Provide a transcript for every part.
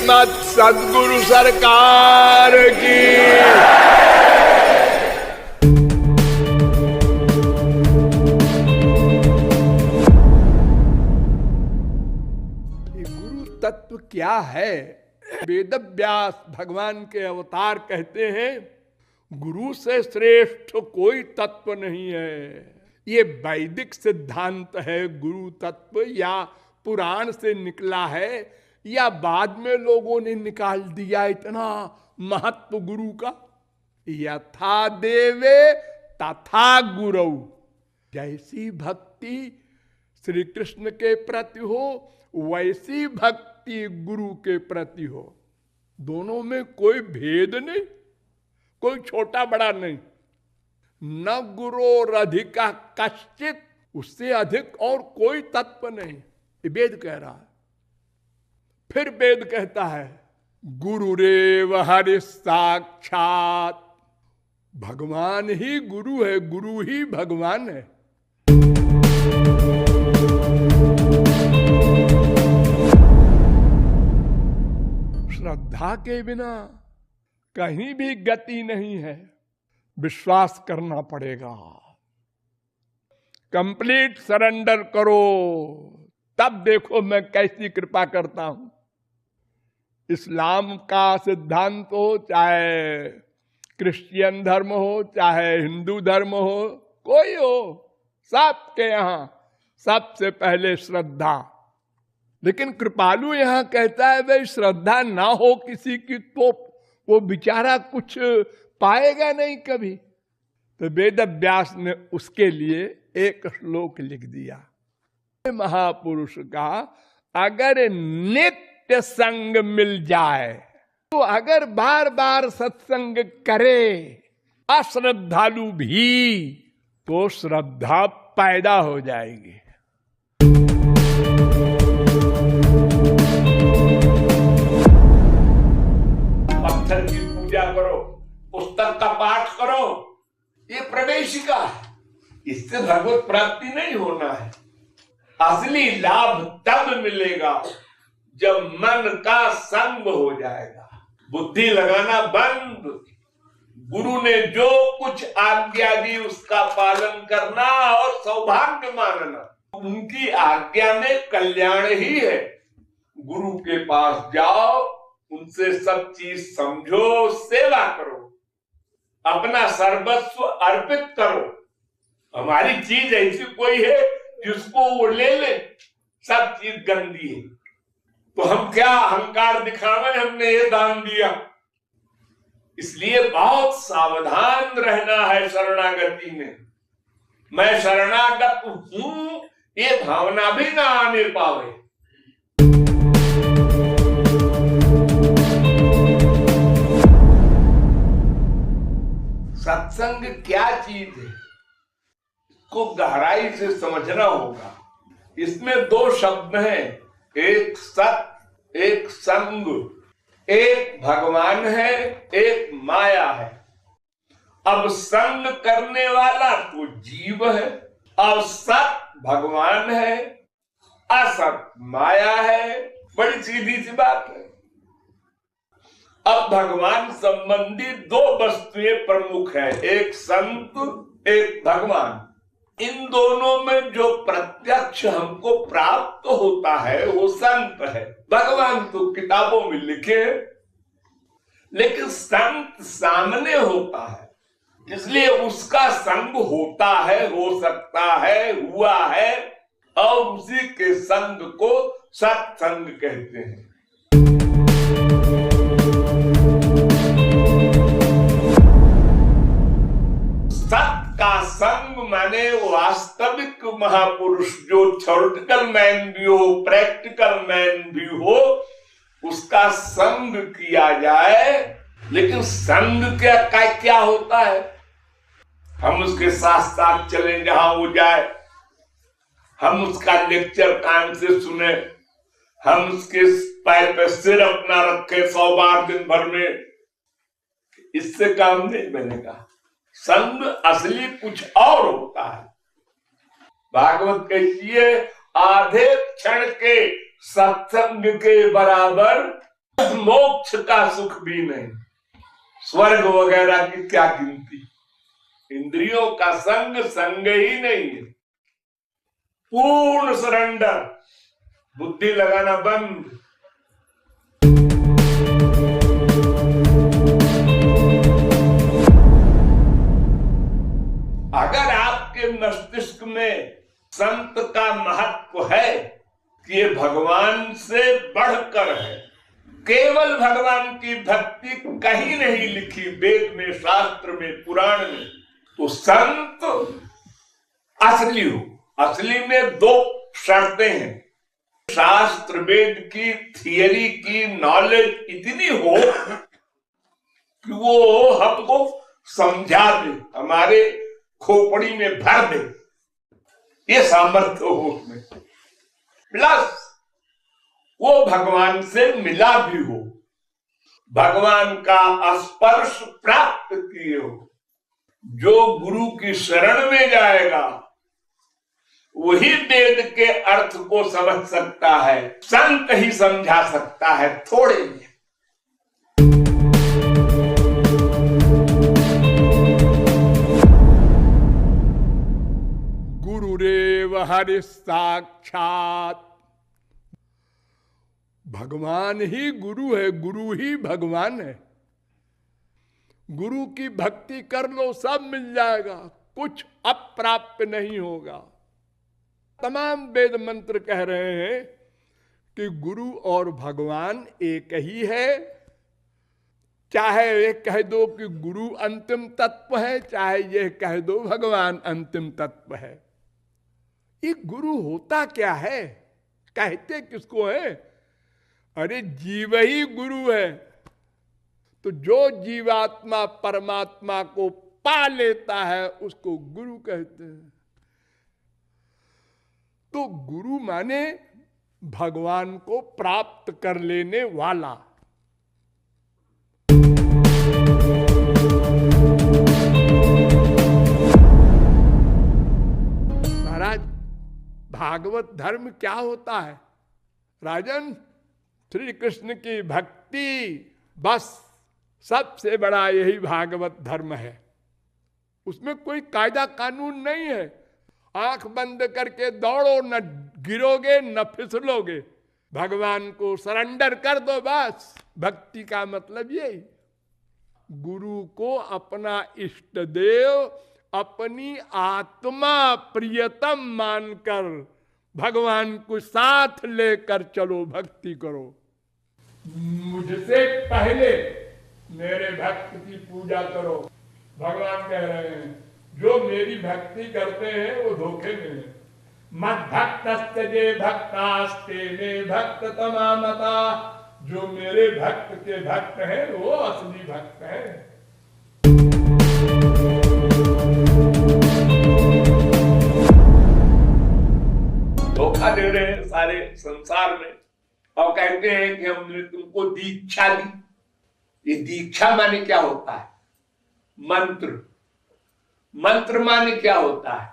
श्रीमद् सद्गुरु सरकार की। गुरु तत्व क्या है? वेदव्यास भगवान के अवतार कहते हैं गुरु से श्रेष्ठ कोई तत्व नहीं है। ये वैदिक सिद्धांत है। गुरु तत्व या पुराण से निकला है या बाद में लोगों ने निकाल दिया इतना महत्व गुरु का। यथा देवे तथा गुरु, जैसी भक्ति श्री कृष्ण के प्रति हो वैसी भक्ति गुरु के प्रति हो। दोनों में कोई भेद नहीं, कोई छोटा बड़ा नहीं। न गुरोरधिका कश्चित, उससे अधिक और कोई तत्व नहीं, ये वेद कह रहा है। फिर वेद कहता है गुरुरेव हरि साक्षात, भगवान ही गुरु है, गुरु ही भगवान है। श्रद्धा के बिना कहीं भी गति नहीं है, विश्वास करना पड़ेगा। कंप्लीट सरेंडर करो, तब देखो मैं कैसी कृपा करता हूं। इस्लाम का सिद्धांत हो, चाहे क्रिश्चियन धर्म हो, चाहे हिंदू धर्म हो, कोई हो, सबके यहां सबसे पहले श्रद्धा। लेकिन कृपालु यहां कहता है भाई श्रद्धा ना हो किसी की तो वो बेचारा कुछ पाएगा नहीं कभी। तो वेद व्यास ने उसके लिए एक श्लोक लिख दिया महापुरुष का, अगर नित्य संग मिल जाए तो अगर बार बार सत्संग करे अश्रद्धालु भी, तो श्रद्धा पैदा हो जाएगी। पत्थर की पूजा करो, पुस्तक का पाठ करो, ये प्रवेशिका है, इससे भगवत प्राप्ति नहीं होना है। असली लाभ तब मिलेगा जब मन का संग हो जाएगा, बुद्धि लगाना बंद, गुरु ने जो कुछ आज्ञा दी उसका पालन करना और सौभाग्य मानना। उनकी आज्ञा में कल्याण ही है। गुरु के पास जाओ, उनसे सब चीज समझो, सेवा करो, अपना सर्वस्व अर्पित करो। हमारी चीज ऐसी कोई है जिसको वो ले ले, सब चीज गंदी है, तो हम क्या अहंकार दिखावे हमने ये दान दिया। इसलिए बहुत सावधान रहना है शरणागति में। मैं शरणागत हूं ये भावना भी ना आने पावे। सत्संग क्या चीज है को गहराई से समझना होगा। इसमें दो शब्द हैं, एक सत, एक संग। एक भगवान है, एक माया है। अब संग करने वाला तो जीव है, अब सत भगवान है, असत माया है। बड़ी सीधी सी बात है। अब भगवान संबंधी दो वस्तुएं प्रमुख है, एक संत, एक भगवान। इन दोनों में जो प्रत्यक्ष हमको प्राप्त होता है वो संत है। भगवान तो किताबों में लिखे, लेकिन संत सामने होता है, इसलिए उसका संग होता है, हो सकता है, हुआ है, और उसी के संग को सत्संग कहते हैं। सत का संग माने वास्तविक महापुरुष, जो थ्योरेटिकल मैन भी हो, प्रैक्टिकल मैन भी हो, उसका संग किया जाए। लेकिन संग क्या होता है? हम उसके साथ साथ चलें जहां वो जाए, हम उसका लेक्चर कान से सुने, हम उसके पैर पे सिर अपना रखे 100 बार दिन भर में, इससे काम नहीं बनेगा। संग असली कुछ और होता है। भागवत कहती है आधे क्षण के सत्संग के बराबर मोक्ष का सुख भी नहीं, स्वर्ग वगैरह की क्या गिनती। इंद्रियों का संग संग ही नहीं है। पूर्ण सरेंडर, बुद्धि लगाना बंद। अगर आपके मस्तिष्क में संत का महत्व है कि ये भगवान से बढ़कर है, केवल भगवान की भक्ति कहीं नहीं लिखी वेद में, शास्त्र में, पुराण में, तो संत असली हो। असली में दो शर्तें हैं। शास्त्र वेद की थियरी की नॉलेज इतनी हो कि वो हमको समझा दे, हमारे खोपड़ी में भर दे, ये सामर्थ्य हो उसमें। प्लस वो भगवान से मिला भी हो, भगवान का स्पर्श प्राप्त किए हो। जो गुरु की शरण में जाएगा वही वेद के अर्थ को समझ सकता है, संत ही समझा सकता है थोड़े में। गुरुरेव हरि साक्षात, भगवान ही गुरु है, गुरु ही भगवान है। गुरु की भक्ति कर लो, सब मिल जाएगा, कुछ अप्राप्य नहीं होगा। तमाम वेद मंत्र कह रहे हैं कि गुरु और भगवान एक ही है। चाहे ये कह दो कि गुरु अंतिम तत्व है, चाहे ये कह दो भगवान अंतिम तत्व है। ये गुरु होता क्या है, कहते किसको है? अरे जीव ही गुरु है। तो जो जीवात्मा परमात्मा को पा लेता है उसको गुरु कहते हैं। तो गुरु माने भगवान को प्राप्त कर लेने वाला। महाराज, भागवत धर्म क्या होता है? राजन, श्री कृष्ण की भक्ति, बस सबसे बड़ा यही भागवत धर्म है। उसमें कोई कायदा कानून नहीं है। आंख बंद करके दौड़ो, न गिरोगे न फिसलोगे, भगवान को सरेंडर कर दो, बस। भक्ति का मतलब यही, गुरु को अपना इष्ट देव, अपनी आत्मा प्रियतम मानकर भगवान को साथ लेकर चलो, भक्ति करो। मुझसे पहले मेरे भक्त की पूजा करो। भगवान कह रहे हैं जो मेरी भक्ति करते हैं वो धोखे में है। मद भक्तस्ते भक्तास्ते में भक्त तमामता, जो मेरे भक्त के भक्त हैं वो असली भक्त हैं। धोखा दे रहे हैं सारे संसार में और कहते हैं कि हमने तुमको दीक्षा दी। ये दीक्षा माने क्या होता है? मंत्र। मंत्र माने क्या होता है?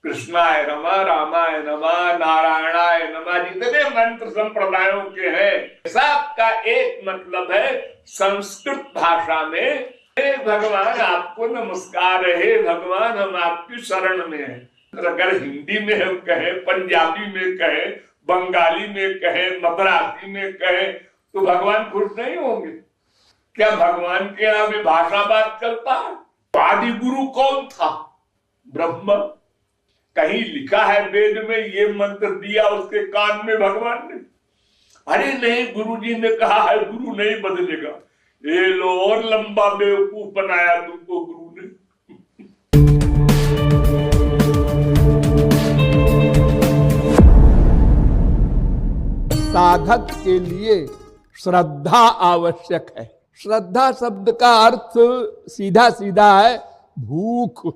कृष्णाय नमः, रामाय नमः, नारायणाय नमः, जितने मंत्र संप्रदायों के हैं सबका एक मतलब है संस्कृत भाषा में, हे भगवान आपको नमस्कार है, हे भगवान हम आपकी शरण में हैं। अगर हिंदी में हम कहें, पंजाबी में कहें, बंगाली में कहें, मद्रासी में कहें, तो भगवान खुश नहीं होंगे क्या? भगवान के यहाँ भी भाषा बात चलता है। आदि गुरु कौन था? ब्रह्म। कहीं लिखा है वेद में ये मंत्र दिया उसके कान में भगवान ने? अरे नहीं, गुरु जी ने कहा है गुरु नहीं बदलेगा। ये लो और लंबा बेवकूफ बनाया तुमको गुरु ने। साधक के लिए श्रद्धा आवश्यक है। श्रद्धा शब्द का अर्थ सीधा सीधा है भूख।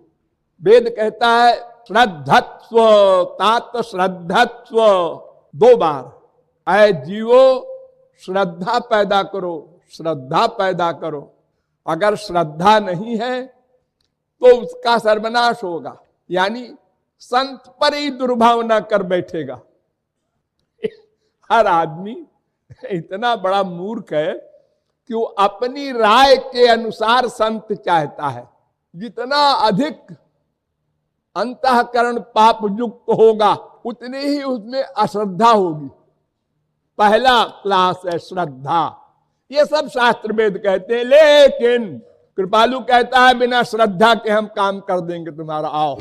वेद कहता है श्रद्धत्व, तात श्रद्धत्व, 2 बार। ऐ जीवो श्रद्धा पैदा करो, श्रद्धा पैदा करो। अगर श्रद्धा नहीं है तो उसका सर्वनाश होगा, यानी संत पर ही दुर्भावना कर बैठेगा। हर आदमी इतना बड़ा मूर्ख है कि वो अपनी राय के अनुसार संत चाहता है। जितना अधिक अंतःकरण पाप युक्त होगा उतनी ही उसमें अश्रद्धा होगी। पहला क्लास है श्रद्धा। ये सब शास्त्र वेद कहते हैं, लेकिन कृपालु कहता है बिना श्रद्धा के हम काम कर देंगे तुम्हारा, आओ।